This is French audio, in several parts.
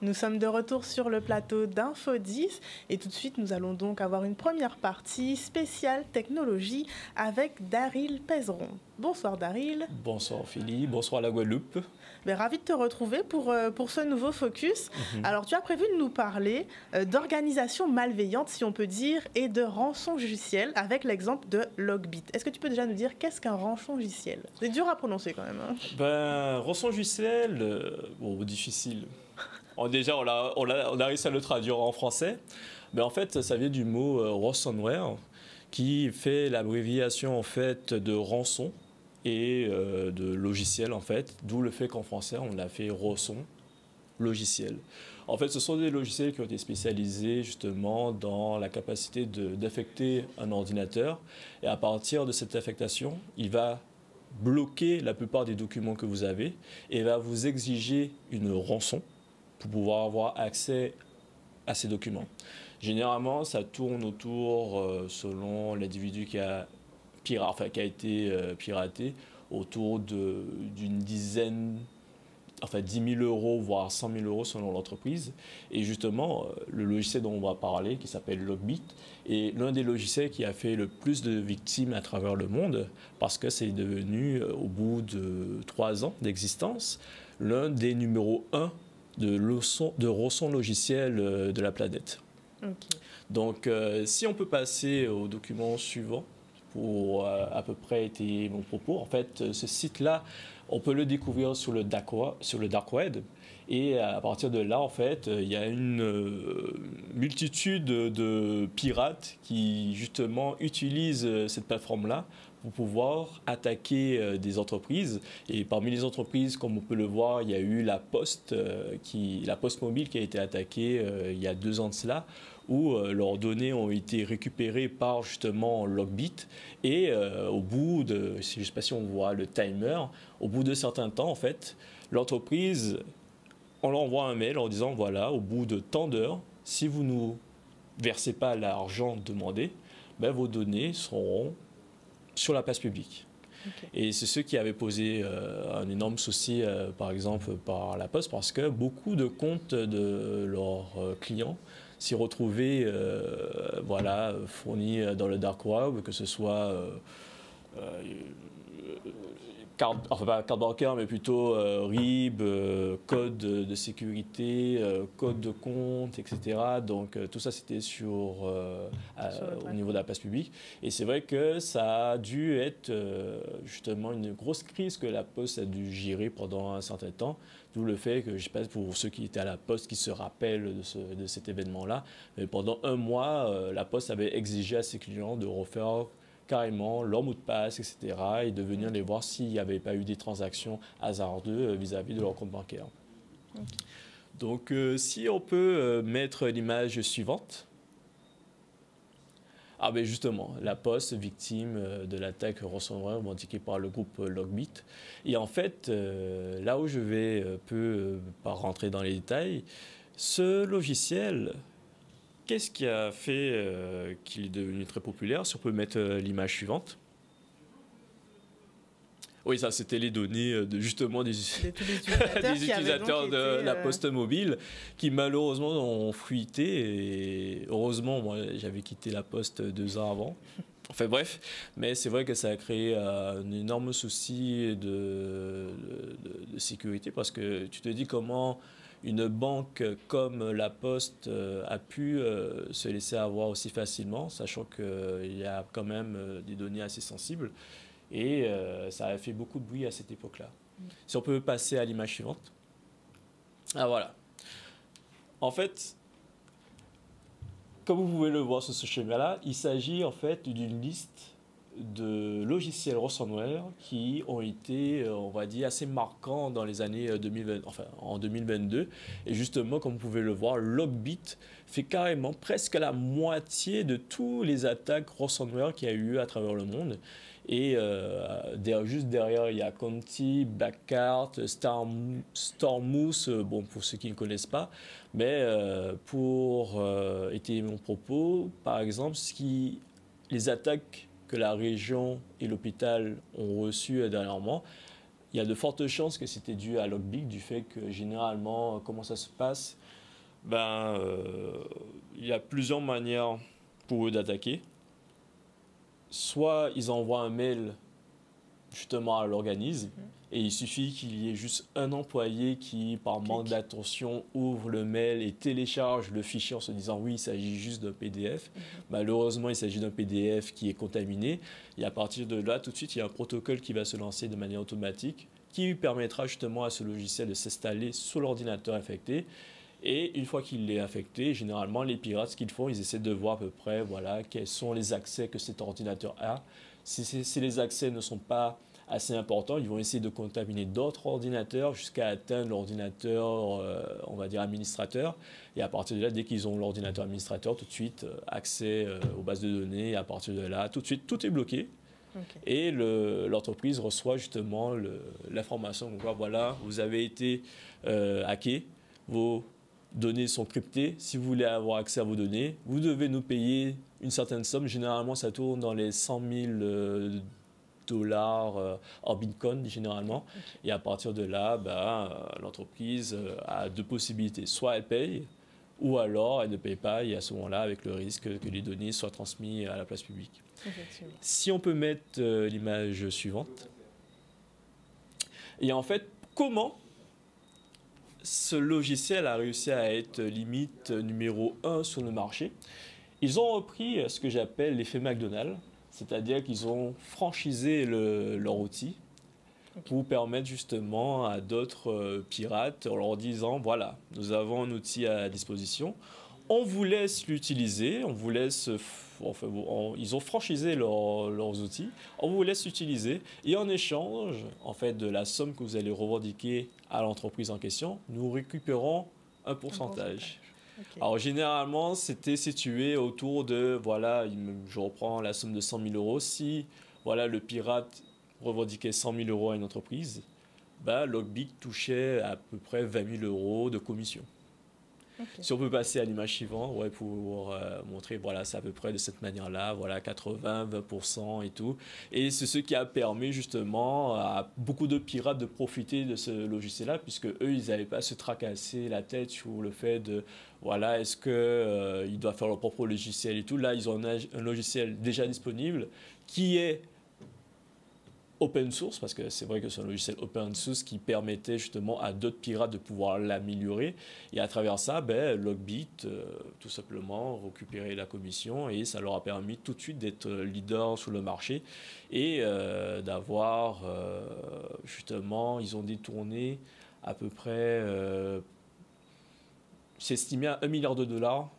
Nous sommes de retour sur le plateau d'Info 10 et tout de suite nous allons donc avoir une première partie spéciale technologie avec Daryl Pezeron. Bonsoir Daryl. Bonsoir Ophélie, bonsoir la Guadeloupe. Ravi de te retrouver pour ce nouveau focus. Alors tu as prévu de nous parler d'organisation malveillante si on peut dire et de rançongiciel avec l'exemple de Logbit. Est-ce que tu peux déjà nous dire qu'est-ce qu'un rançongiciel? C'est dur à prononcer quand même. Rançongiciel, bon difficile. Déjà, on a réussi à le traduire en français. Mais en fait, ça vient du mot ransomware, qui fait l'abréviation en fait de rançon et de logiciel en fait. D'où le fait qu'en français, on l'a fait rançon logiciel. En fait, ce sont des logiciels qui ont été spécialisés justement dans la capacité d'affecter un ordinateur. Et à partir de cette affectation, il va bloquer la plupart des documents que vous avez et va vous exiger une rançon pour pouvoir avoir accès à ces documents. Généralement, ça tourne autour, selon l'individu qui a été piraté, autour d'une dizaine, enfin 10 000 euros, voire 100 000 euros selon l'entreprise. Et justement, le logiciel dont on va parler, qui s'appelle Logbit, est l'un des logiciels qui a fait le plus de victimes à travers le monde, parce que c'est devenu, au bout de 3 ans d'existence, l'un des numéros 1 de rançon logiciel de la planète. Okay. Donc, si on peut passer au document suivant pour à peu près être mon propos. En fait, ce site-là, on peut le découvrir sur le dark web. Et à partir de là, en fait, il y a une multitude de pirates qui, justement, utilisent cette plateforme-là pour pouvoir attaquer des entreprises. Et parmi les entreprises, comme on peut le voir, il y a eu la Poste Mobile qui a été attaquée il y a 2 ans de cela, où leurs données ont été récupérées par justement Logbit. Et au bout de, je ne sais pas si on voit le timer, au bout de certains temps, en fait, l'entreprise, on leur envoie un mail en disant, voilà, au bout de tant d'heures, si vous ne nous versez pas l'argent demandé, ben, vos données seront sur la place publique. Okay. Et c'est ce qui avait posé un énorme souci, par exemple, par la Poste, parce que beaucoup de comptes de leurs clients s'y retrouvaient voilà, fournis dans le dark web, que ce soit enfin pas carte bancaire, mais plutôt RIB, code de sécurité, code de compte, etc. Donc tout ça c'était au niveau de la place publique. Et c'est vrai que ça a dû être justement une grosse crise que la Poste a dû gérer pendant un certain temps. D'où le fait que, je ne sais pas pour ceux qui étaient à la Poste qui se rappellent de cet événement-là, mais pendant 1 mois, la Poste avait exigé à ses clients de refaire carrément leur mot de passe, etc. et de venir les voir s'il n'y avait pas eu des transactions hasardeuses vis-à-vis de leur compte bancaire. Okay. Donc, si on peut mettre l'image suivante. Ah ben justement, la Poste, victime de l'attaque ransomware revendiquée par le groupe Logbit. Et en fait, là où je vais pas rentrer dans les détails, ce logiciel, qu'est-ce qui a fait qu'il est devenu très populaire? Si on peut mettre l'image suivante. Oui, ça, c'était les données justement des utilisateurs de la Poste Mobile qui malheureusement ont fuité. Et heureusement, moi, j'avais quitté la Poste 2 ans avant. Enfin bref, mais c'est vrai que ça a créé un énorme souci de sécurité parce que tu te dis comment une banque comme la Poste a pu se laisser avoir aussi facilement, sachant qu'il y a quand même des données assez sensibles. Et ça a fait beaucoup de bruit à cette époque-là. Si on peut passer à l'image suivante. Ah voilà. En fait, comme vous pouvez le voir sur ce schéma-là, il s'agit en fait d'une liste de logiciels ransomware qui ont été, on va dire, assez marquants dans les années 2020, enfin en 2022. Et justement, comme vous pouvez le voir, Logbit fait carrément presque la moitié de tous les attaques ransomware qu'il y a eu à travers le monde. Et juste derrière, il y a Conti, Blackcard, Stormmoose, bon, pour ceux qui ne connaissent pas. Mais pour étayer mon propos, par exemple, les attaques que la région et l'hôpital ont reçues dernièrement, il y a de fortes chances que c'était dû à Lockbit, du fait que généralement, comment ça se passe? Il y a plusieurs manières pour eux d'attaquer. Soit ils envoient un mail justement à l'organisme et il suffit qu'il y ait juste un employé qui, par manque d'attention, ouvre le mail et télécharge le fichier en se disant oui, il s'agit juste d'un PDF. Malheureusement, il s'agit d'un PDF qui est contaminé et à partir de là, tout de suite, il y a un protocole qui va se lancer de manière automatique qui permettra justement à ce logiciel de s'installer sur l'ordinateur affecté. Et une fois qu'il est affecté, généralement, les pirates, ce qu'ils font, ils essaient de voir à peu près voilà, quels sont les accès que cet ordinateur a. Si les accès ne sont pas assez importants, ils vont essayer de contaminer d'autres ordinateurs jusqu'à atteindre l'ordinateur, on va dire, administrateur. Et à partir de là, dès qu'ils ont l'ordinateur administrateur, tout de suite, accès aux bases de données. Et à partir de là, tout de suite, tout est bloqué. Et l'entreprise reçoit justement l'information. Donc voilà, vous avez été hacké, vos données sont cryptées. Si vous voulez avoir accès à vos données, vous devez nous payer une certaine somme. Généralement, ça tourne dans les 100 000 dollars en Bitcoin, généralement. Et à partir de là, l'entreprise a deux possibilités. Soit elle paye, ou alors elle ne paye pas. Et à ce moment-là, avec le risque que les données soient transmises à la place publique. Si on peut mettre l'image suivante. Et en fait, comment ce logiciel a réussi à être limite numéro 1 sur le marché? Ils ont repris ce que j'appelle l'effet McDonald's, c'est-à-dire qu'ils ont franchisé leur outil pour permettre justement à d'autres pirates, en leur disant, voilà, nous avons un outil à disposition, on vous laisse l'utiliser, on vous laisse, ils ont franchisé leurs outils, on vous laisse l'utiliser et en échange, en fait, de la somme que vous allez revendiquer à l'entreprise en question, nous récupérons un pourcentage. Alors généralement, c'était situé autour de, voilà, je reprends la somme de 100 000 euros. Si voilà, le pirate revendiquait 100 000 euros à une entreprise, Lockbit touchait à peu près 20 000 euros de commission. Si on peut passer à l'image suivante, pour montrer, voilà, c'est à peu près de cette manière-là, voilà, 80-20% et tout. Et c'est ce qui a permis justement à beaucoup de pirates de profiter de ce logiciel-là, puisque eux, ils n'avaient pas à se tracasser la tête sur le fait de, voilà, est-ce qu'ils doivent faire leur propre logiciel et tout. Là, ils ont un logiciel déjà disponible qui est open source, parce que c'est vrai que c'est un logiciel open source qui permettait justement à d'autres pirates de pouvoir l'améliorer. Et à travers ça, Lockbit, tout simplement, récupérait la commission et ça leur a permis tout de suite d'être leader sur le marché et d'avoir, justement, ils ont détourné à peu près, c'est estimé à 1 milliard de dollars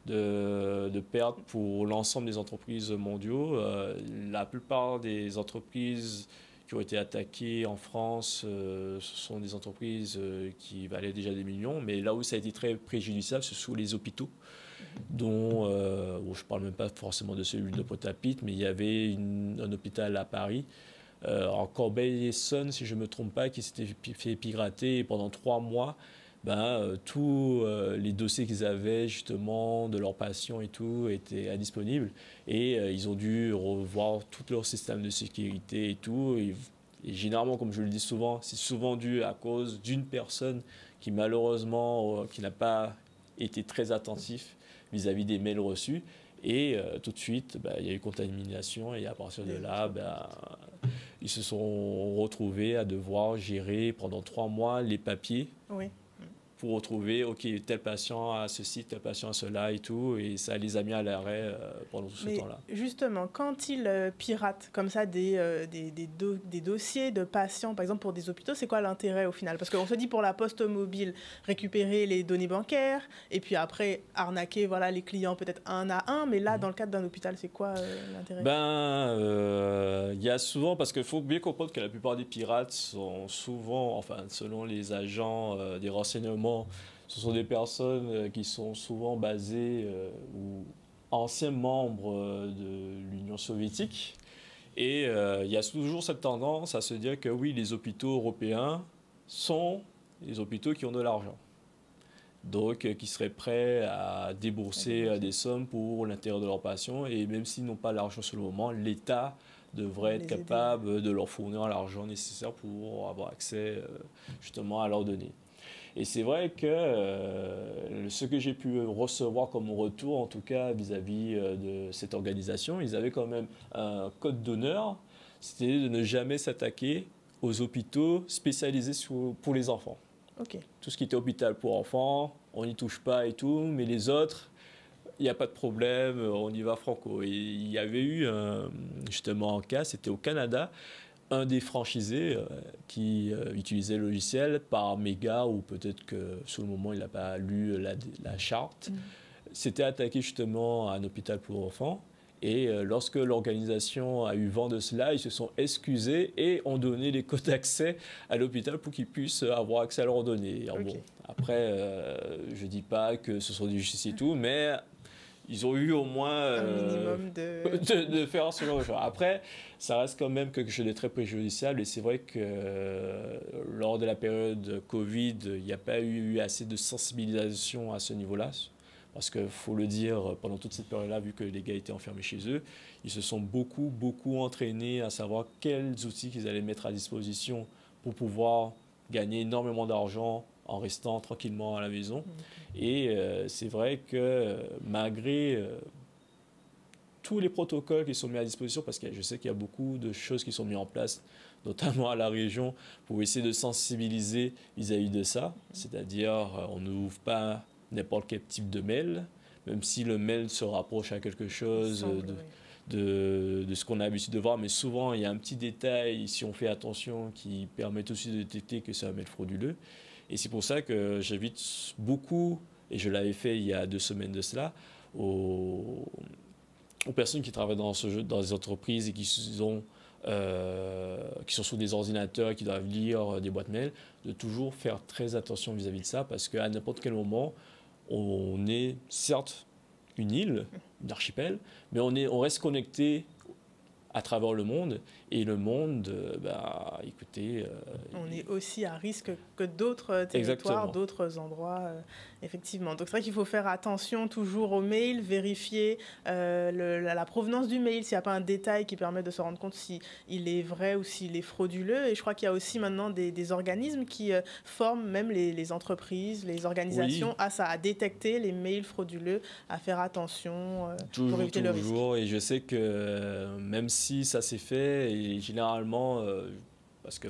de pertes pour l'ensemble des entreprises mondiaux. La plupart des entreprises qui ont été attaquées en France, ce sont des entreprises qui valaient déjà des millions, mais là où ça a été très préjudiciable, ce sont les hôpitaux, dont, je ne parle même pas forcément de celui de Pointe-à-Pitre, mais il y avait un hôpital à Paris, en Corbeil-Essonnes, si je ne me trompe pas, qui s'était fait pirater pendant 3 mois. Tous les dossiers qu'ils avaient justement de leurs patients et tout étaient indisponibles et ils ont dû revoir tout leur système de sécurité et tout et généralement, comme je le dis souvent, c'est souvent dû à cause d'une personne qui malheureusement qui n'a pas été très attentif vis-à-vis des mails reçus et tout de suite il y a eu contamination et à partir de là ils se sont retrouvés à devoir gérer pendant 3 mois les papiers pour retrouver, OK, tel patient a ceci, tel patient a cela et tout, et ça les a mis à l'arrêt pendant tout ce temps-là. Justement, quand ils piratent comme ça des dossiers de patients, par exemple pour des hôpitaux, c'est quoi l'intérêt au final? Parce qu'on se dit pour la poste mobile, récupérer les données bancaires, et puis après arnaquer voilà, les clients peut-être un à un, mais là, dans le cadre d'un hôpital, c'est quoi l'intérêt? Il y a souvent, parce qu'il faut bien comprendre que la plupart des pirates sont souvent, enfin selon les agents des renseignements, ce sont des personnes qui sont souvent basées ou anciens membres de l'Union soviétique. Et il y a toujours cette tendance à se dire que oui, les hôpitaux européens sont les hôpitaux qui ont de l'argent. donc qui seraient prêts à débourser des sommes pour l'intérêt de leurs patients. Et même s'ils n'ont pas l'argent sur le moment, l'État devrait être capable de leur fournir l'argent nécessaire pour avoir accès justement à leurs données. Et c'est vrai que ce que j'ai pu recevoir comme retour, en tout cas vis-à-vis de cette organisation, ils avaient quand même un code d'honneur, c'était de ne jamais s'attaquer aux hôpitaux spécialisés pour les enfants. Okay. Tout ce qui était hôpital pour enfants, on n'y touche pas et tout, mais les autres, il n'y a pas de problème, on y va franco. Et il y avait eu justement un cas, c'était au Canada, un des franchisés qui utilisait le logiciel par méga, ou peut-être que sur le moment il n'a pas lu la charte, s'était attaqué justement à un hôpital pour enfants. Et lorsque l'organisation a eu vent de cela, ils se sont excusés et ont donné les codes d'accès à l'hôpital pour qu'ils puissent avoir accès à leurs données. Alors, bon, après, je ne dis pas que ce sont du justice et tout, mais ils ont eu au moins un minimum de faire ce genre de choses. Après, ça reste quand même quelque chose de très préjudiciable. Et c'est vrai que lors de la période Covid, il n'y a pas eu assez de sensibilisation à ce niveau-là. Parce qu'il faut le dire, pendant toute cette période-là, vu que les gars étaient enfermés chez eux, ils se sont beaucoup entraînés à savoir quels outils qu'ils allaient mettre à disposition pour pouvoir gagner énormément d'argent en restant tranquillement à la maison. Et c'est vrai que malgré tous les protocoles qui sont mis à disposition, parce que je sais qu'il y a beaucoup de choses qui sont mises en place, notamment à la région, pour essayer de sensibiliser vis-à-vis de ça. C'est-à-dire, on n'ouvre pas n'importe quel type de mail, même si le mail se rapproche à quelque chose de ce qu'on a l'habitude de voir, mais souvent il y a un petit détail, si on fait attention, qui permet aussi de détecter que c'est un mail frauduleux. Et c'est pour ça que j'invite beaucoup, et je l'avais fait il y a 2 semaines de cela, aux personnes qui travaillent dans des entreprises et qui sont sur des ordinateurs, qui doivent lire des boîtes mail, de toujours faire très attention vis-à-vis de ça, parce qu'à n'importe quel moment, on est certes une île, un archipel, mais on reste connecté à travers le monde. Et le monde, écoutez... on est aussi à risque que d'autres territoires, d'autres endroits, effectivement. Donc c'est vrai qu'il faut faire attention toujours aux mails, vérifier la provenance du mail, s'il n'y a pas un détail qui permet de se rendre compte s'il est vrai ou s'il est frauduleux. Et je crois qu'il y a aussi maintenant des organismes qui forment même les entreprises, les organisations à ça, à détecter les mails frauduleux, à faire attention pour éviter le risque. Et je sais que même si ça s'est fait, et généralement, parce que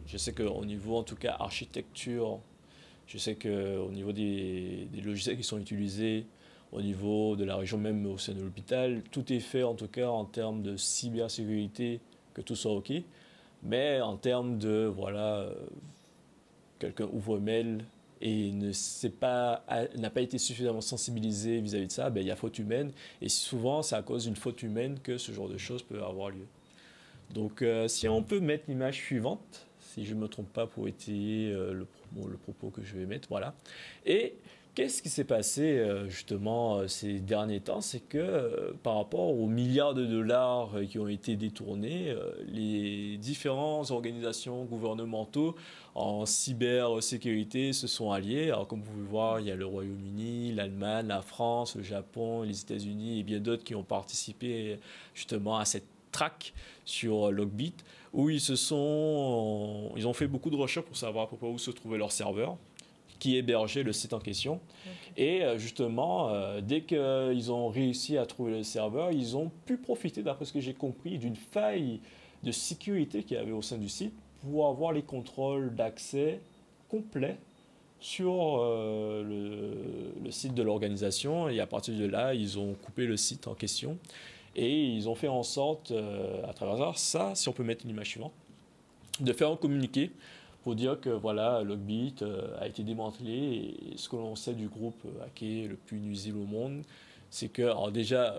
je sais qu'au niveau, en tout cas, architecture, je sais qu'au niveau des logiciels qui sont utilisés, au niveau de la région, même au sein de l'hôpital, tout est fait, en tout cas, en termes de cybersécurité, que tout soit OK. Mais en termes de, voilà, quelqu'un ouvre un mail et n'a pas été suffisamment sensibilisé vis-à-vis de ça, il y a faute humaine. Et souvent, c'est à cause d'une faute humaine que ce genre de choses peut avoir lieu. Donc, si on peut mettre l'image suivante, si je ne me trompe pas pour étayer le propos que je vais mettre, voilà. Et qu'est-ce qui s'est passé justement ces derniers temps? C'est que par rapport aux milliards de dollars qui ont été détournés, les différentes organisations gouvernementaux en cybersécurité se sont alliés. Alors, comme vous pouvez voir, il y a le Royaume-Uni, l'Allemagne, la France, le Japon, les États-Unis et bien d'autres qui ont participé justement à cette track sur Logbit, où ils ont fait beaucoup de recherches pour savoir à peu près où se trouvait leur serveur, qui hébergeait le site en question. Et justement, dès qu'ils ont réussi à trouver le serveur, ils ont pu profiter, d'après ce que j'ai compris, d'une faille de sécurité qu'il y avait au sein du site pour avoir les contrôles d'accès complets sur le site de l'organisation. Et à partir de là, ils ont coupé le site en question. Et ils ont fait en sorte, à travers ça, si on peut mettre une image suivante, de faire un communiqué pour dire que voilà, Logbit a été démantelé. Et ce que l'on sait du groupe hacké le plus nuisible au monde, c'est que, alors déjà,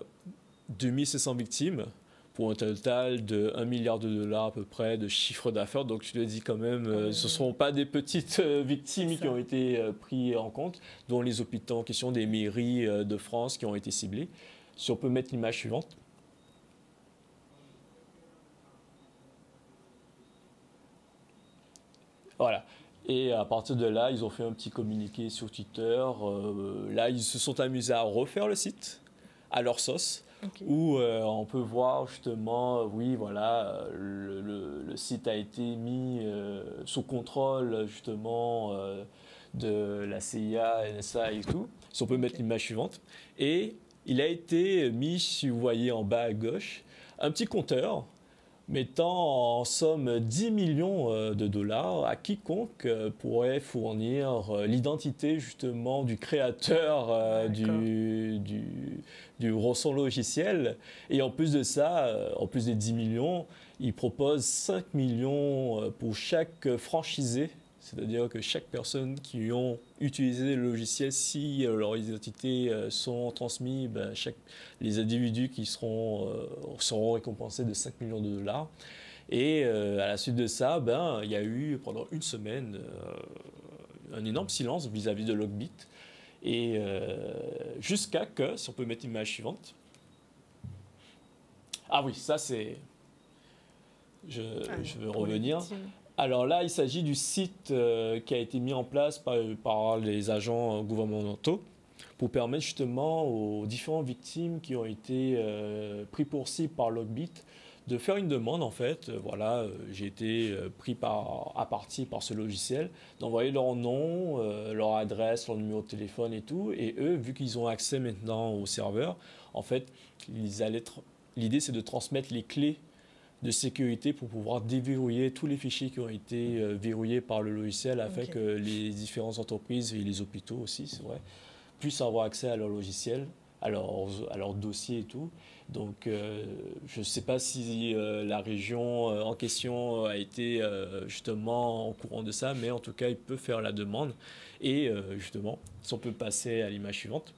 2700 victimes pour un total de 1 milliard de dollars à peu près de chiffre d'affaires. Donc tu te dis quand même, ce ne sont pas des petites victimes qui ont été prises en compte, dont les hôpitaux en question, des mairies de France qui ont été ciblées. Si on peut mettre l'image suivante. Voilà. Et à partir de là, ils ont fait un petit communiqué sur Twitter. Là, ils se sont amusés à refaire le site à leur sauce, Ok. où on peut voir justement, oui, voilà, le site a été mis sous contrôle justement de la CIA, NSA et tout. Si on peut mettre l'image suivante. Et il a été mis, si vous voyez en bas à gauche, un petit compteur mettant en somme 10 millions de dollars à quiconque pourrait fournir l'identité justement du créateur du rançon logiciel. Et en plus de ça, en plus des 10 millions, il propose 5 millions pour chaque franchisé. C'est-à-dire que chaque personne qui ont utilisé le logiciel, si leurs identités sont transmises, les individus qui seront récompensés de 5 millions de dollars. Et à la suite de ça, il y a eu pendant une semaine un énorme silence vis-à-vis de Logbit. Et jusqu'à que, si on peut mettre l'image suivante. Ah oui, ça c'est... Je veux revenir. Alors là, il s'agit du site qui a été mis en place par les agents gouvernementaux pour permettre justement aux différentes victimes qui ont été pris pour cible par Logbit de faire une demande en fait. Voilà, j'ai été pris à partie par ce logiciel, d'envoyer leur nom, leur adresse, leur numéro de téléphone et tout. Et eux, vu qu'ils ont accès maintenant au serveur, en fait, l'idée c'est de transmettre les clés de sécurité pour pouvoir déverrouiller tous les fichiers qui ont été verrouillés par le logiciel afin que les différentes entreprises et les hôpitaux aussi, c'est vrai, puissent avoir accès à leur logiciel, à leur dossier et tout. Donc, je ne sais pas si la région en question a été justement en courant de ça, mais en tout cas, il peut faire la demande. Et justement, si on peut passer à l'image suivante.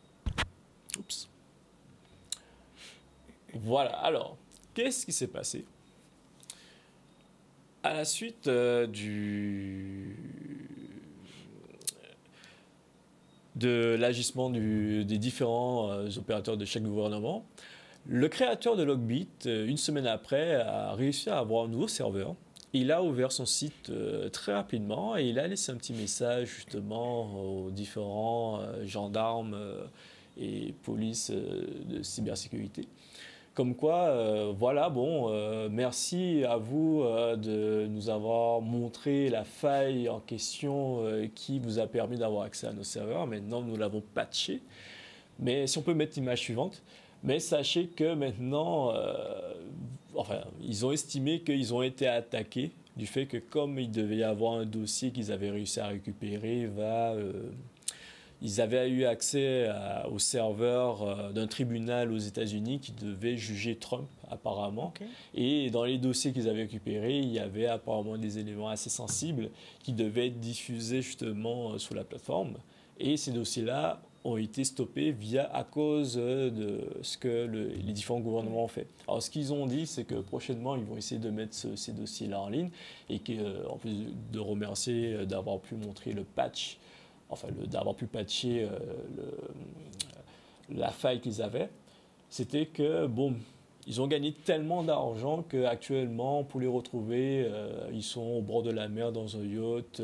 Oups. Voilà, alors, qu'est-ce qui s'est passé ? À la suite de l'agissement des différents opérateurs de chaque gouvernement, le créateur de Logbit, une semaine après, a réussi à avoir un nouveau serveur. Il a ouvert son site très rapidement et il a laissé un petit message justement aux différents gendarmes et polices de cybersécurité. Comme quoi, voilà, merci à vous de nous avoir montré la faille en question qui vous a permis d'avoir accès à nos serveurs. Maintenant, nous l'avons patché. Mais si on peut mettre l'image suivante. Mais sachez que maintenant, ils ont estimé qu'ils ont été attaqués du fait que comme il devait y avoir un dossier qu'ils avaient réussi à récupérer, ils avaient eu accès au serveur d'un tribunal aux États-Unis qui devait juger Trump, apparemment. Okay. Et dans les dossiers qu'ils avaient récupérés, il y avait apparemment des éléments assez sensibles qui devaient être diffusés justement sur la plateforme. Et ces dossiers-là ont été stoppés à cause de ce que les différents gouvernements ont fait. Alors, ce qu'ils ont dit, c'est que prochainement, ils vont essayer de mettre ces dossiers-là en ligne et qu'en plus de remercier d'avoir pu montrer le patch, d'avoir pu patcher la faille qu'ils avaient, c'était que, ils ont gagné tellement d'argent qu'actuellement, pour les retrouver, ils sont au bord de la mer dans un yacht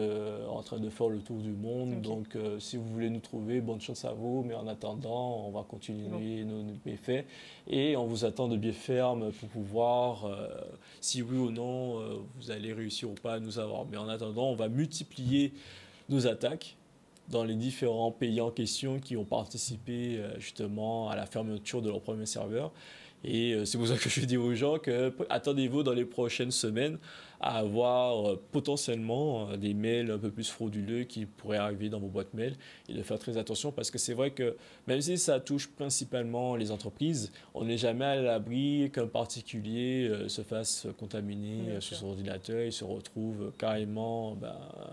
en train de faire le tour du monde. Okay. Donc, si vous voulez nous trouver, bonne chance à vous. Mais en attendant, on va continuer nos méfaits. Et on vous attend de pied ferme pour pouvoir, si oui ou non, vous allez réussir ou pas à nous avoir. Mais en attendant, on va multiplier nos attaques dans les différents pays en question qui ont participé justement à la fermeture de leur premier serveur. Et c'est pour ça que je dis aux gens que attendez-vous dans les prochaines semaines à avoir potentiellement des mails un peu plus frauduleux qui pourraient arriver dans vos boîtes mail et de faire très attention parce que c'est vrai que même si ça touche principalement les entreprises, on n'est jamais à l'abri qu'un particulier se fasse contaminer sur son ordinateur et se retrouve carrément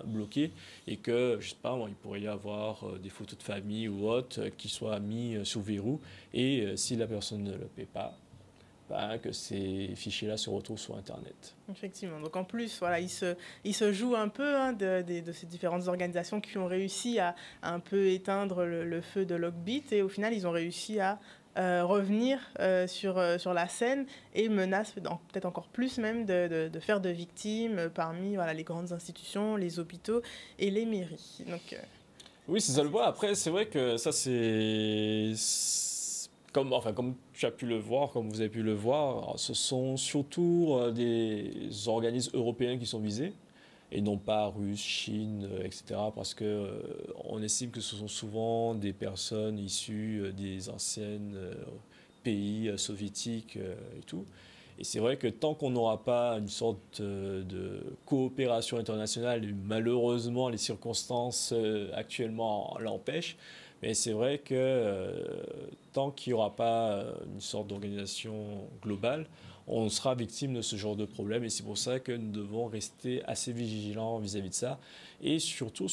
bloqué et que, je sais pas, il pourrait y avoir des photos de famille ou autres qui soient mis sous verrou et si la personne ne le paie pas, que ces fichiers-là se retrouvent sur Internet. Effectivement. Donc en plus, voilà, il se joue un peu de ces différentes organisations qui ont réussi à un peu éteindre le feu de Logbit et au final, ils ont réussi à revenir sur la scène et menace peut-être encore plus même de faire de victimes parmi voilà, les grandes institutions, les hôpitaux et les mairies. Donc, oui, c'est ça le point. Après, c'est vrai que ça, comme, enfin, comme tu as pu le voir, comme vous avez pu le voir, ce sont surtout des organismes européens qui sont visés et non pas Russes, Chine, etc. Parce que on estime que ce sont souvent des personnes issues des anciens pays soviétiques et tout. Et c'est vrai que tant qu'on n'aura pas une sorte de coopération internationale, et malheureusement les circonstances actuellement l'empêchent, mais c'est vrai que tant qu'il n'y aura pas une sorte d'organisation globale, on sera victime de ce genre de problème. Et c'est pour ça que nous devons rester assez vigilants vis-à-vis de ça. Et surtout,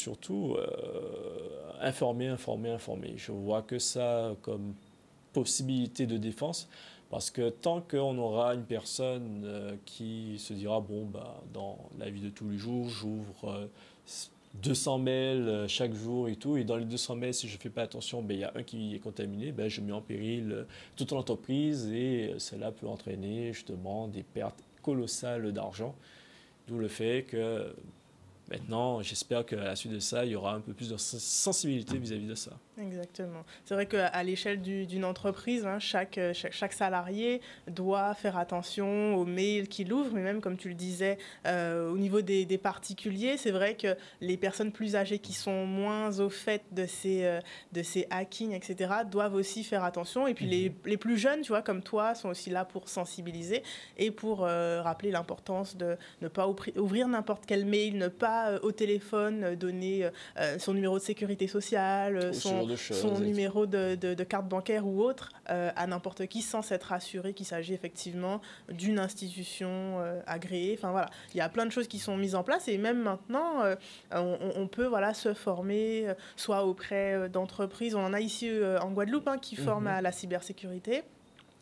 informer, informer, informer. Je vois que ça comme possibilité de défense. Parce que tant qu'on aura une personne qui se dira, bon, bah, dans la vie de tous les jours, j'ouvre 200 mails chaque jour et tout, et dans les 200 mails, si je ne fais pas attention, ben, il y a un qui est contaminé, ben, je mets en péril toute l'entreprise et cela peut entraîner justement des pertes colossales d'argent. D'où le fait que maintenant, j'espère qu'à la suite de ça, il y aura un peu plus de sensibilité vis-à-vis de ça. Exactement. C'est vrai qu'à l'échelle d'une entreprise, hein, chaque salarié doit faire attention aux mails qu'il ouvre, mais même comme tu le disais, au niveau des particuliers, c'est vrai que les personnes plus âgées qui sont moins au fait de ces hackings, etc., doivent aussi faire attention. Et puis les plus jeunes, tu vois, comme toi, sont aussi là pour sensibiliser et pour rappeler l'importance de ne pas ouvrir n'importe quel mail, ne pas au téléphone donner son numéro de sécurité sociale, son numéro de carte bancaire ou autre à n'importe qui sans s'être assuré qu'il s'agit effectivement d'une institution agréée. Enfin voilà, il y a plein de choses qui sont mises en place et même maintenant, on peut voilà, se former soit auprès d'entreprises. On en a ici en Guadeloupe qui forment à la cybersécurité.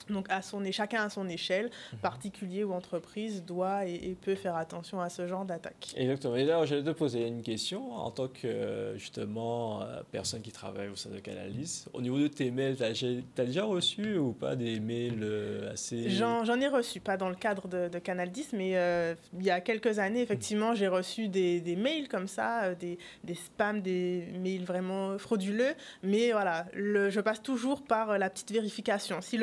Donc chacun à son échelle, particulier ou entreprise, doit et peut faire attention à ce genre d'attaque. Exactement. Et là, j'allais te poser une question en tant que justement personne qui travaille au sein de Canalis. Au niveau de tes mails, tu as déjà reçu ou pas des mails assez... J'en ai reçu, pas dans le cadre de Canal 10, mais il y a quelques années, effectivement, j'ai reçu des mails comme ça, des spams, des mails vraiment frauduleux. Mais voilà, je passe toujours par la petite vérification. Si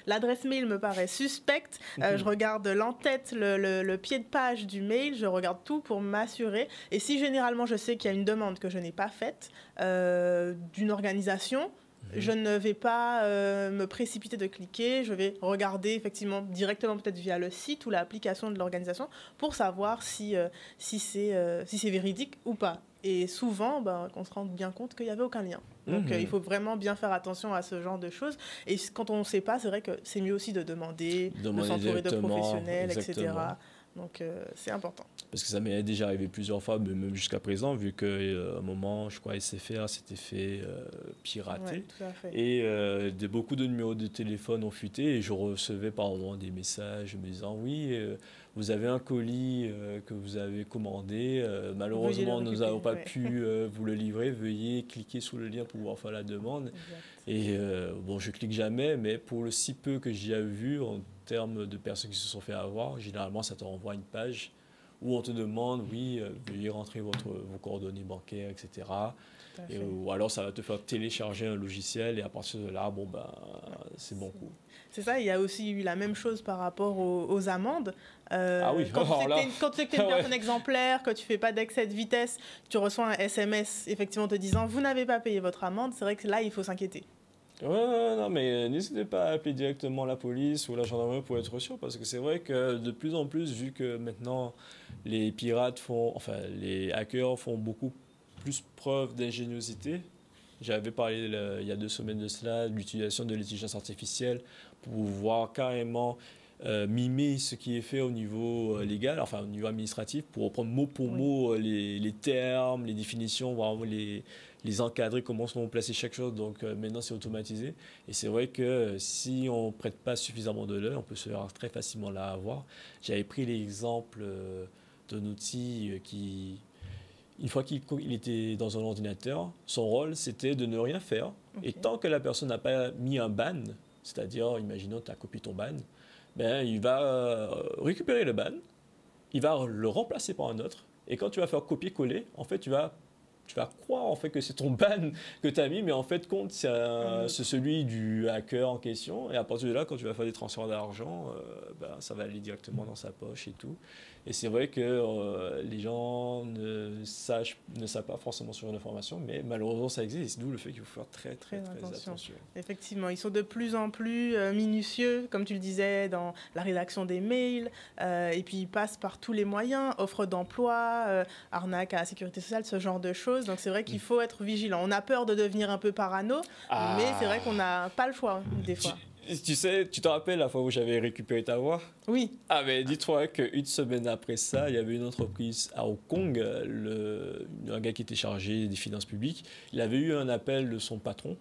l'adresse mail me paraît suspecte, je regarde l'entête, le pied de page du mail, je regarde tout pour m'assurer. Et si généralement je sais qu'il y a une demande que je n'ai pas faite d'une organisation, je ne vais pas me précipiter de cliquer, je vais regarder effectivement directement peut-être via le site ou l'application de l'organisation pour savoir si c'est véridique ou pas. Et souvent, on se rend bien compte qu'il n'y avait aucun lien. Donc il faut vraiment bien faire attention à ce genre de choses. Et quand on ne sait pas, c'est vrai que c'est mieux aussi de demander de s'entourer de professionnels, etc. Donc c'est important. Parce que ça m'est déjà arrivé plusieurs fois, même jusqu'à présent, vu qu'à un moment, je crois, SFR s'était fait pirater. Ouais, tout à fait. Et beaucoup de numéros de téléphone ont fuité et je recevais par moment des messages me disant oui, vous avez un colis que vous avez commandé, malheureusement nous n'avons pas pu vous le livrer, veuillez cliquer sur le lien pour pouvoir faire la demande. Exact. Et bon, je clique jamais, mais pour le si peu que j'ai vu en termes de personnes qui se sont fait avoir, généralement ça te renvoie une page où on te demande, oui, veuillez rentrer vos coordonnées bancaires, etc. Ou alors ça va te faire télécharger un logiciel et à partir de là, c'est bon coup. C'est ça, il y a aussi eu la même chose par rapport aux amendes. Ah oui, quand tu sais que tu es une personne exemplaire, que tu ne fais pas d'excès de vitesse, tu reçois un SMS effectivement te disant vous n'avez pas payé votre amende, c'est vrai que là, il faut s'inquiéter. Non, mais n'hésitez pas à appeler directement la police ou la gendarmerie pour être sûr, parce que c'est vrai que de plus en plus, vu que maintenant les les hackers font beaucoup plus preuve d'ingéniosité. J'avais parlé il y a 2 semaines de cela, de l'utilisation de l'intelligence artificielle pour pouvoir carrément mimer ce qui est fait au niveau légal, enfin au niveau administratif, pour reprendre mot pour mot les termes, les définitions, vraiment les encadrer, comment sont placés chaque chose. Donc maintenant, c'est automatisé. Et c'est vrai que si on ne prête pas suffisamment de l'œil, on peut se faire très facilement là avoir. J'avais pris l'exemple d'un outil qui une fois qu'il était dans un ordinateur, son rôle, c'était de ne rien faire. Ok. Et tant que la personne n'a pas mis un ban, c'est-à-dire, imaginons, tu as copié ton ban, ben, il va récupérer le ban, il va le remplacer par un autre. Et quand tu vas faire copier-coller, en fait, tu vas croire en fait que c'est ton ban que tu as mis, mais en fait, compte, c'est celui du hacker en question. Et à partir de là, quand tu vas faire des transferts d'argent, ben, ça va aller directement dans sa poche et tout. Et c'est vrai que les gens ne savent pas forcément sur l'information, mais malheureusement, ça existe. D'où le fait qu'il faut faire très attention. Effectivement, ils sont de plus en plus minutieux, comme tu le disais, dans la rédaction des mails. Et puis, ils passent par tous les moyens, offres d'emploi, arnaque à la sécurité sociale, ce genre de choses. Donc, c'est vrai qu'il faut être vigilant. On a peur de devenir un peu parano, mais c'est vrai qu'on n'a pas le choix, des fois. Tu sais, tu te rappelles la fois où j'avais récupéré ta voix? Oui. Ah, mais dis-toi qu'une semaine après ça, il y avait une entreprise à Hong Kong, un gars qui était chargé des finances publiques. Il avait eu un appel de son patron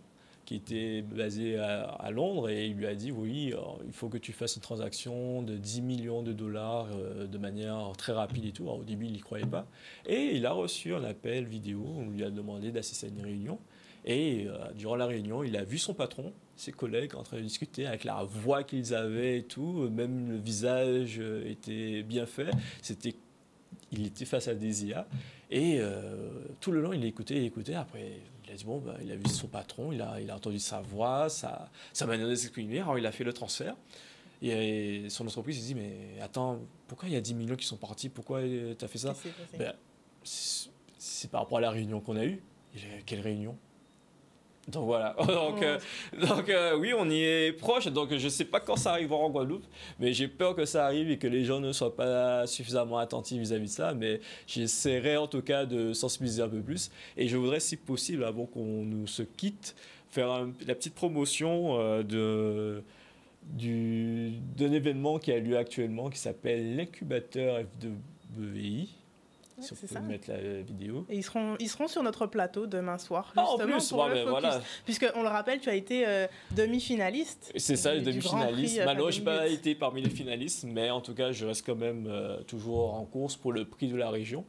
qui était basé à Londres et il lui a dit oui, il faut que tu fasses une transaction de 10 millions de dollars de manière très rapide et tout. Alors, au début, il n'y croyait pas. Et il a reçu un appel vidéo, on lui a demandé d'assister à une réunion. Et durant la réunion, il a vu son patron, ses collègues en train de discuter avec la voix qu'ils avaient et tout. Même le visage était bien fait. Il était face à des IA. Et tout le long, il écoutait. Après, il a dit, bon, il a vu son patron, il a entendu sa voix, sa manière de s'exprimer. Alors, il a fait le transfert. Et son entreprise, il dit, mais attends, pourquoi il y a 10 millions qui sont partis? Pourquoi tu as fait ça? C'est par rapport à la réunion qu'on a eue. Quelle réunion? Donc voilà, donc oui, on y est proche, donc je ne sais pas quand ça arrivera en Guadeloupe, mais j'ai peur que ça arrive et que les gens ne soient pas suffisamment attentifs vis-à-vis de ça, mais j'essaierai en tout cas de sensibiliser un peu plus, et je voudrais si possible, avant qu'on nous se quitte, faire la petite promotion d'un événement qui a lieu actuellement qui s'appelle l'incubateur FWI. Si on peut mettre la vidéo. Et ils seront sur notre plateau demain soir, justement, en plus, pour le focus. voilà. Puisqu'on le rappelle, tu as été demi-finaliste. C'est ça, demi-finaliste. Maintenant, je n'ai pas été parmi les finalistes, mais en tout cas, je reste quand même toujours en course pour le prix de la région.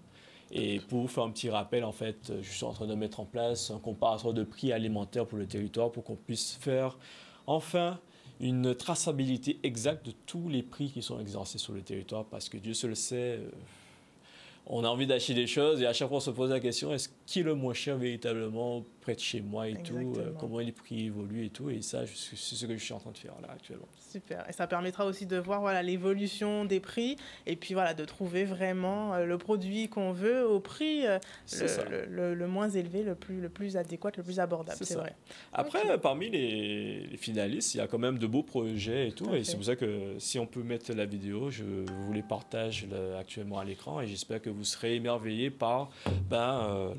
Et pour vous faire un petit rappel, en fait, je suis en train de mettre en place un comparateur de prix alimentaire pour le territoire pour qu'on puisse faire enfin une traçabilité exacte de tous les prix qui sont exercés sur le territoire, parce que Dieu seul le sait... on a envie d'acheter des choses et à chaque fois on se pose la question, est-ce qu'il est le moins cher véritablement près de chez moi et tout, comment les prix évoluent et tout, et ça c'est ce que je suis en train de faire là actuellement. Super, et ça permettra aussi de voir l'évolution des prix et puis de trouver vraiment le produit qu'on veut au prix le moins élevé, le plus adéquat, le plus abordable, c'est vrai. Après, parmi les finalistes, il y a quand même de beaux projets et tout, et c'est pour ça que si on peut mettre la vidéo, je vous les partage actuellement à l'écran et j'espère que vous serez émerveillés par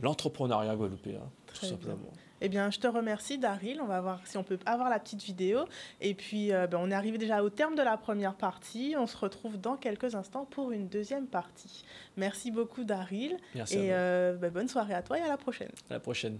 l'entrepreneuriat guadeloupéen, tout simplement. Eh bien, je te remercie, Daryl. On va voir si on peut avoir la petite vidéo. Et puis, on est arrivé déjà au terme de la première partie. On se retrouve dans quelques instants pour une deuxième partie. Merci beaucoup, Daryl. Merci. Et bonne soirée à toi et à la prochaine. À la prochaine.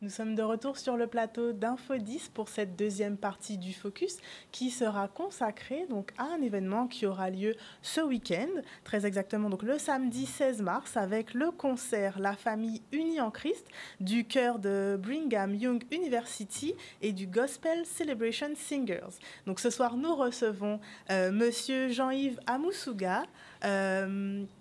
Nous sommes de retour sur le plateau d'Info 10 pour cette deuxième partie du Focus qui sera consacrée donc, à un événement qui aura lieu ce week-end, très exactement donc, le samedi 16 mars avec le concert La Famille Unie en Christ du chœur de Brigham Young University et du Gospel Celebration Singers. Donc ce soir, nous recevons Monsieur Jean-Yves Amoussouga,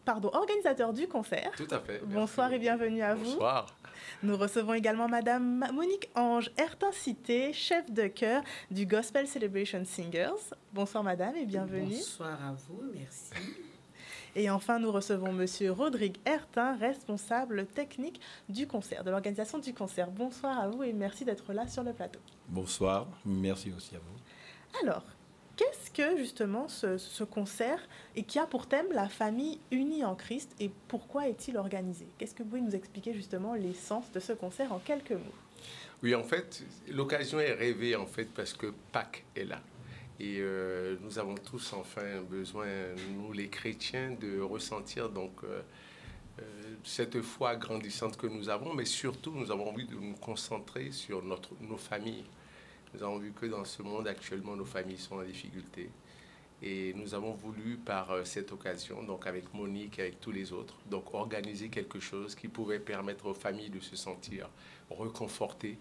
organisateur du concert. Tout à fait. Bonsoir et bienvenue à vous. Bonsoir. Nous recevons également Madame Monique Ange Ertin-Cité, chef de chœur du Gospel Celebration Singers. Bonsoir Madame et bienvenue. Bonsoir à vous, merci. Et enfin, nous recevons Monsieur Rodrigue Ertin, responsable technique du concert, de l'organisation du concert. Bonsoir à vous et merci d'être là sur le plateau. Bonsoir, merci aussi à vous. Alors, qu'est-ce Qu'est-ce que justement ce concert et qui a pour thème la famille unie en Christ et pourquoi est-il organisé? Qu'est-ce que vous pouvez nous expliquer justement l'essence de ce concert en quelques mots? Oui, en fait, l'occasion est rêvée en fait parce que Pâques est là. Et nous avons tous enfin besoin, nous les chrétiens, de ressentir donc cette foi grandissante que nous avons, mais surtout nous avons envie de nous concentrer sur nos familles. Nous avons vu que dans ce monde actuellement, nos familles sont en difficulté. Et nous avons voulu, par cette occasion, donc avec Monique et avec tous les autres, donc organiser quelque chose qui pouvait permettre aux familles de se sentir reconfortées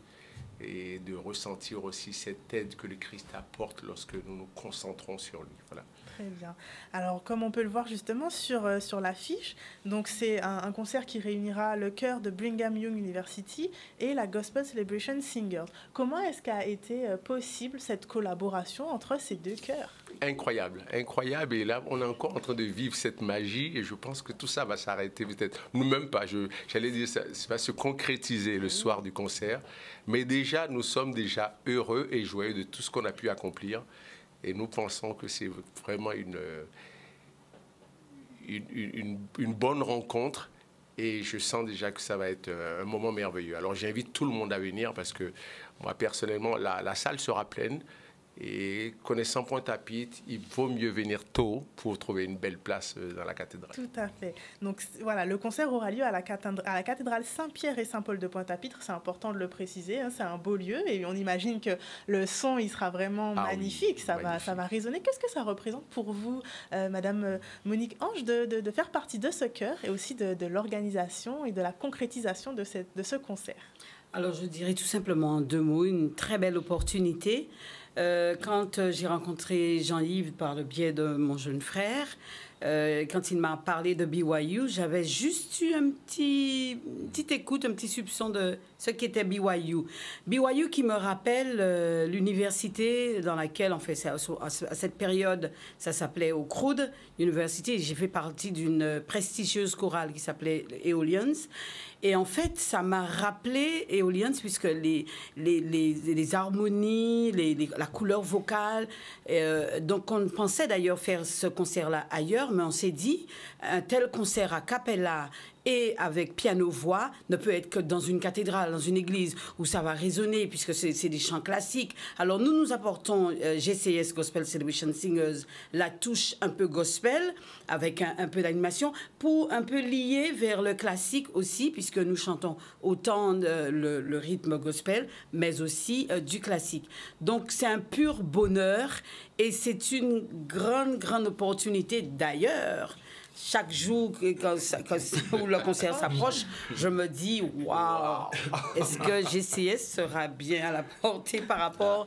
et de ressentir aussi cette aide que le Christ apporte lorsque nous nous concentrons sur lui. Voilà. Très bien. Alors, comme on peut le voir justement sur l'affiche, donc c'est un concert qui réunira le chœur de Brigham Young University et la Gospel Celebration Singers. Comment est-ce qu'a été possible cette collaboration entre ces deux chœurs? Incroyable, incroyable. Et là, on est encore en train de vivre cette magie et je pense que tout ça va s'arrêter peut-être. Nous, même pas. J'allais dire, ça va se concrétiser le soir du concert. Mais déjà, nous sommes déjà heureux et joyeux de tout ce qu'on a pu accomplir. Et nous pensons que c'est vraiment une bonne rencontre. Et je sens déjà que ça va être un moment merveilleux. Alors, j'invite tout le monde à venir parce que moi, personnellement, la salle sera pleine. Et connaissant Pointe-à-Pitre, il vaut mieux venir tôt pour trouver une belle place dans la cathédrale. Tout à fait. Donc voilà, le concert aura lieu à la cathédrale Saint-Pierre et Saint-Paul de Pointe-à-Pitre. C'est important de le préciser, hein, c'est un beau lieu et on imagine que le son il sera vraiment magnifique. Oui, ça va résonner. Qu'est-ce que ça représente pour vous, Madame Monique Ange, de faire partie de ce chœur et aussi de l'organisation et de la concrétisation de ce concert? Alors je dirais tout simplement en deux mots, une très belle opportunité. Quand j'ai rencontré Jean-Yves par le biais de mon jeune frère, quand il m'a parlé de BYU, j'avais juste eu une petite écoute, un petit soupçon de ce qu'était BYU. BYU qui me rappelle l'université dans laquelle, en fait, à cette période, ça s'appelait au Crud University. J'ai fait partie d'une prestigieuse chorale qui s'appelait Aeolians. Et en fait, ça m'a rappelé Aeolians, puisque les harmonies, la couleur vocale. Donc, on pensait d'ailleurs faire ce concert-là ailleurs, mais on s'est dit, un tel concert a cappella et avec piano-voix ne peut être que dans une cathédrale, dans une église, où ça va résonner, puisque c'est des chants classiques. Alors, nous apportons, GCS, Gospel Celebration Singers, la touche un peu gospel, avec un peu d'animation, pour un peu lier vers le classique aussi, puisque nous chantons autant le rythme gospel, mais aussi du classique. Donc, c'est un pur bonheur, et c'est une grande opportunité d'ailleurs. Chaque jour où le concert s'approche, je me dis, waouh, est-ce que GCS sera bien à la portée par rapport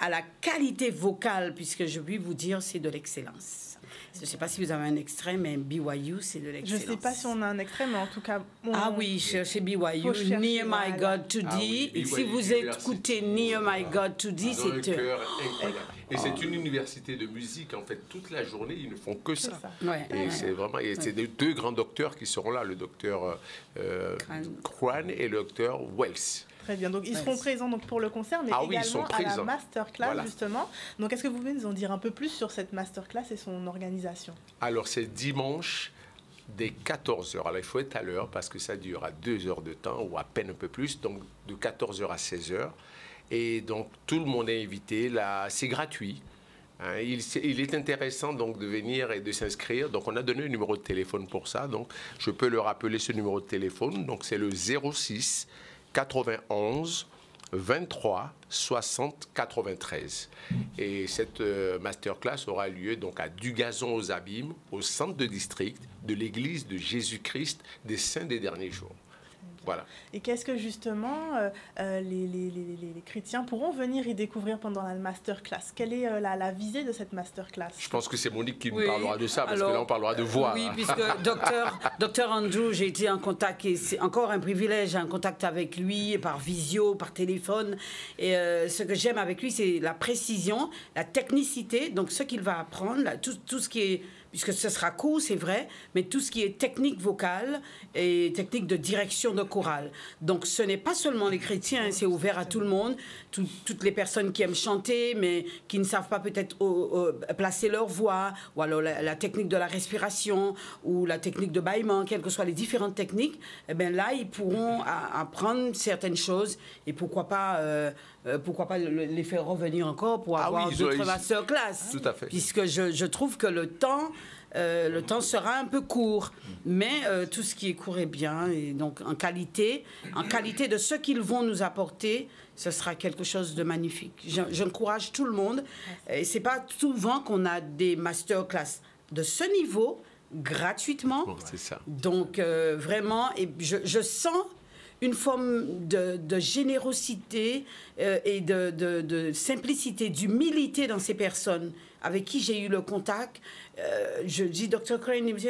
à la qualité vocale, puisque je puis vous dire, c'est de l'excellence. Je ne sais pas si vous avez un extrait, mais BYU, c'est de l'excellence. Je ne sais pas si on a un extrait, mais en tout cas... Ah oui, cherchez BYU, Near My God to Thee. Et si vous écoutez Near My God to Thee, c'est... Et c'est une université de musique, en fait. Toute la journée, ils ne font que ça. Ouais. Et c'est vraiment... C'est deux grands docteurs qui seront là, le docteur Crane et le docteur Wells. Très bien. Donc, ils seront présents donc, pour le concert, mais également à la masterclass, justement. Donc, est-ce que vous pouvez nous en dire un peu plus sur cette masterclass et son organisation? Alors, c'est dimanche dès 14h. Alors, il faut être à l'heure parce que ça dure à 2 heures de temps ou à peine un peu plus. Donc, de 14h à 16h. Et donc, tout le monde est invité. Là, c'est gratuit. Hein, il est intéressant donc de venir et de s'inscrire. Donc, on a donné un numéro de téléphone pour ça. Donc, je peux le rappeler, ce numéro de téléphone. Donc, c'est le 06 91 23 60 93. Et cette masterclass aura lieu donc à Dugazon aux Abîmes, au centre de district de l'église de Jésus-Christ des Saints des Derniers Jours. Voilà. Et qu'est-ce que justement les chrétiens pourront venir y découvrir pendant la masterclass? Quelle est la visée de cette masterclass? Je pense que c'est Monique qui nous parlera de ça, parce que là on parlera de voix. Oui, puisque docteur Andrew, j'ai été en contact, et c'est encore un privilège, en contact avec lui par visio, par téléphone. Et ce que j'aime avec lui, c'est la précision, la technicité, donc ce qu'il va apprendre, tout ce qui est puisque ce sera court, c'est vrai, mais tout ce qui est technique vocale et technique de direction de chorale. Donc ce n'est pas seulement les chrétiens, c'est ouvert à tout le monde, toutes les personnes qui aiment chanter, mais qui ne savent pas peut-être placer leur voix, ou alors la technique de la respiration, ou la technique de bâillement, quelles que soient les différentes techniques, eh bien là, ils pourront apprendre certaines choses, et pourquoi pas les faire revenir encore pour avoir d'autres masterclass. Tout à fait. Puisque je trouve que le temps sera un peu court, mais tout ce qui est court est bien, et donc en qualité de ce qu'ils vont nous apporter, ce sera quelque chose de magnifique. J'encourage tout le monde, et c'est pas souvent qu'on a des masterclass de ce niveau gratuitement. Bon, c'est ça. Donc vraiment, et je sens une forme de générosité et de simplicité, d'humilité dans ces personnes avec qui j'ai eu le contact. Je dis, Dr. Crane, il me dit,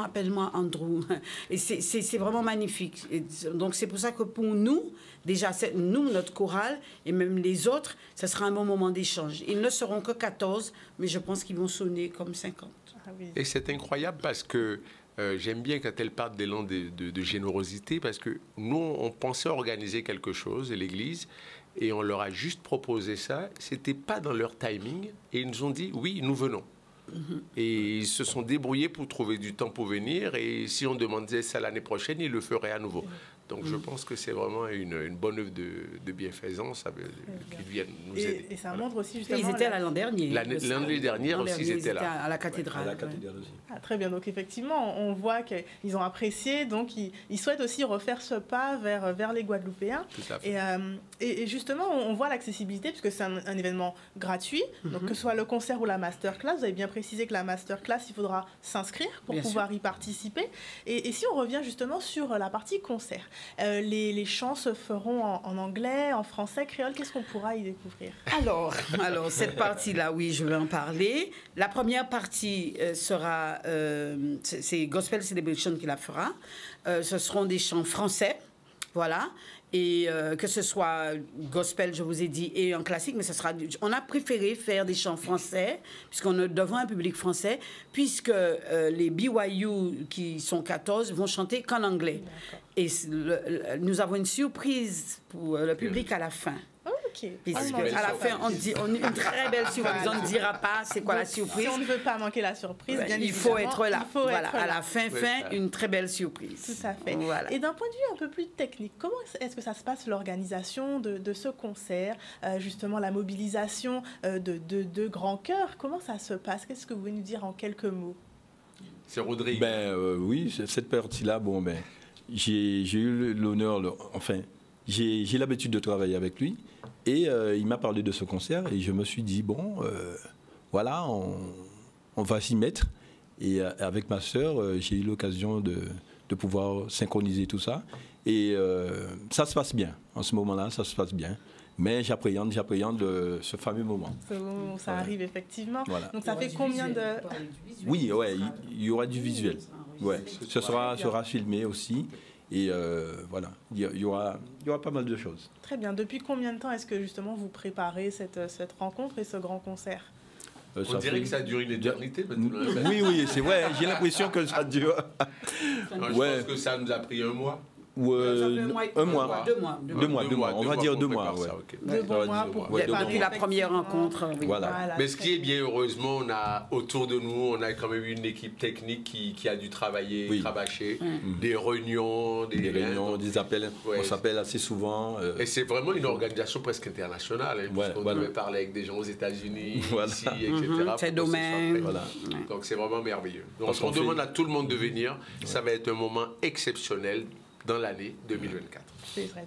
appelle-moi Andrew. Et c'est vraiment magnifique. Et donc, c'est pour ça que pour nous, déjà, nous, notre chorale, et même les autres, ce sera un bon moment d'échange. Ils ne seront que 14, mais je pense qu'ils vont sonner comme 50. Ah oui. Et c'est incroyable parce que j'aime bien quand elle parle d'élan de générosité, parce que nous, on pensait organiser quelque chose, l'Église, et on leur a juste proposé ça. C'était pas dans leur timing, et ils nous ont dit, oui, nous venons. Et ils se sont débrouillés pour trouver du temps pour venir, et si on demandait ça l'année prochaine, ils le feraient à nouveau. Donc je pense que c'est vraiment une bonne œuvre de bienfaisance qu'ils viennent nous aider. Et ça montre aussi justement... Ils étaient là l'an dernier. L'année dernière aussi, ils étaient là. À la cathédrale. À la cathédrale aussi. Ah, très bien, donc effectivement, on voit qu'ils ont apprécié, donc ils souhaitent aussi refaire ce pas vers les Guadeloupéens. Tout à fait. Et justement, on voit l'accessibilité, puisque c'est un événement gratuit, donc que ce soit le concert ou la masterclass, vous avez bien précisé que la masterclass, il faudra s'inscrire pour pouvoir y participer. Et si on revient justement sur la partie concert, les chants se feront en anglais, en français, créole, qu'est-ce qu'on pourra y découvrir? Alors, cette partie-là, oui, je vais en parler. La première partie sera, c'est Gospel Celebration qui la fera. Ce seront des chants français, voilà. Et que ce soit gospel, je vous ai dit, et en classique, mais on a préféré faire des chants français, puisqu'on est devant un public français, puisque les BYU, qui sont 14, vont chanter qu'en anglais. Et nous avons une surprise pour le public à la fin. Ok. Puisque à la fin, on dit une très belle surprise. On ne dira pas c'est quoi la surprise. Si on ne veut pas manquer la surprise, bien il faut évidemment, être là. Voilà, à la fin, ça. une très belle surprise. Tout à fait. Voilà. Et d'un point de vue un peu plus technique, comment est-ce que ça se passe l'organisation de ce concert, justement la mobilisation de grands chœurs, comment ça se passe? Qu'est-ce que vous pouvez nous dire en quelques mots? C'est Rodrigue. Oui, cette partie-là, j'ai eu l'honneur, j'ai l'habitude de travailler avec lui, et il m'a parlé de ce concert, et je me suis dit, voilà, on va s'y mettre. Et avec ma sœur, j'ai eu l'occasion de pouvoir synchroniser tout ça. Et ça se passe bien. En ce moment-là, ça se passe bien. Mais j'appréhende ce fameux moment. Ça arrive effectivement. Voilà. Donc ça fait combien de... Oui, ouais, il y aura du visuel. Ouais. Ce sera filmé aussi. Et voilà, il y aura pas mal de choses. Très bien. Depuis combien de temps est-ce que justement vous préparez cette rencontre et ce grand concert? On dirait que ça a duré une éternité. Oui, c'est vrai. J'ai l'impression que ça dure. Je pense que ça nous a pris un mois. Ou un mois. 2 mois. On va dire 2 mois. Ouais. Deux bons mois pour depuis la première rencontre. Oui. Voilà. Mais ce qui est bien, heureusement, on a autour de nous, on a quand même une équipe technique qui a dû travailler, cravacher, des réunions, des appels. Ouais. On s'appelle assez souvent. Et c'est vraiment une organisation presque internationale. On devait parler avec des gens aux États-Unis, ici, etc. C'est domaine. Voilà. Donc c'est vraiment merveilleux. Donc on demande à tout le monde de venir. Ça va être un moment exceptionnel dans l'année 2024. C'est vrai,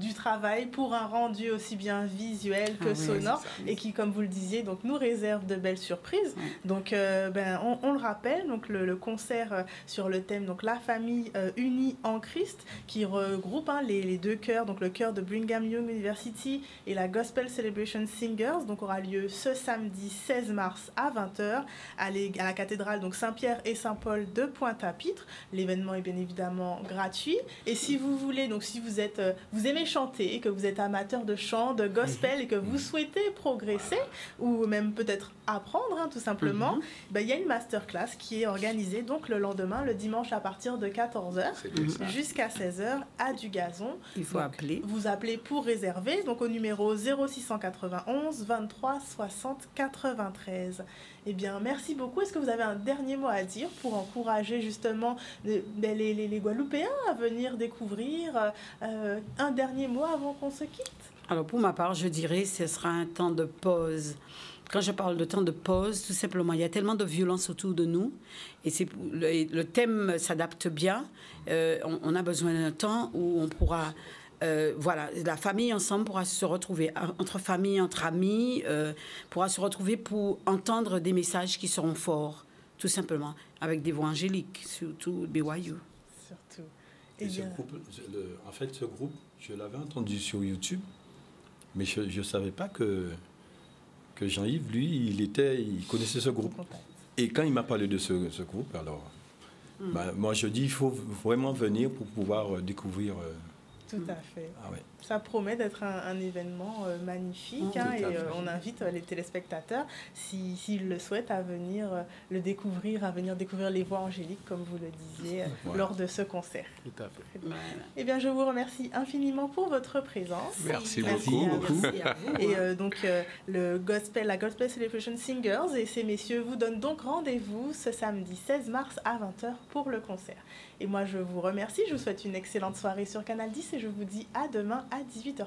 du travail pour un rendu aussi bien visuel que sonore et qui, comme vous le disiez, donc, nous réserve de belles surprises. Donc, on le rappelle, donc, le concert sur le thème donc, La famille unie en Christ, qui regroupe les deux chœurs, donc le chœur de Brigham Young University et la Gospel Celebration Singers, donc aura lieu ce samedi 16 mars à 20h à la cathédrale donc Saint-Pierre et Saint-Paul de Pointe-à-Pitre. L'événement est bien évidemment gratuit Et si vous voulez, donc si vous êtes, vous aimez chanter, que vous êtes amateur de chant, de gospel et que vous souhaitez progresser ou même peut-être apprendre, hein, tout simplement, il y a une masterclass qui est organisée donc le lendemain, le dimanche à partir de 14h jusqu'à 16h à Dugazon. Il faut appeler. Vous appelez pour réserver, donc au numéro 0691 23 60 93. Eh bien, merci beaucoup. Est-ce que vous avez un dernier mot à dire pour encourager justement les Guadeloupéens à venir découvrir un dernier mot avant qu'on se quitte? Alors, pour ma part, je dirais que ce sera un temps de pause. Quand je parle de temps de pause, tout simplement, il y a tellement de violence autour de nous et le thème s'adapte bien. On a besoin d'un temps où on pourra... voilà, la famille ensemble pourra se retrouver, entre famille, entre amis, pourra se retrouver pour entendre des messages qui seront forts, tout simplement, avec des voix angéliques, surtout BYU. Surtout. Et ce groupe, en fait, ce groupe, je l'avais entendu sur YouTube, mais je ne savais pas que Jean-Yves, lui, il connaissait ce groupe. Et quand il m'a parlé de ce groupe, alors, moi je dis, il faut vraiment venir pour pouvoir découvrir... Tout à fait. Ah ouais. Ça promet d'être un événement magnifique et on invite les téléspectateurs, s'ils le souhaitent, à venir le découvrir, à venir découvrir les voix angéliques, comme vous le disiez, lors de ce concert. Tout à fait. Eh bien, je vous remercie infiniment pour votre présence. Merci beaucoup. Merci à vous. Et donc, la Gospel Celebration Singers et ces messieurs vous donnent donc rendez-vous ce samedi 16 mars à 20h pour le concert. Et moi, je vous remercie, je vous souhaite une excellente soirée sur Canal 10 et je vous dis à demain à 18h30.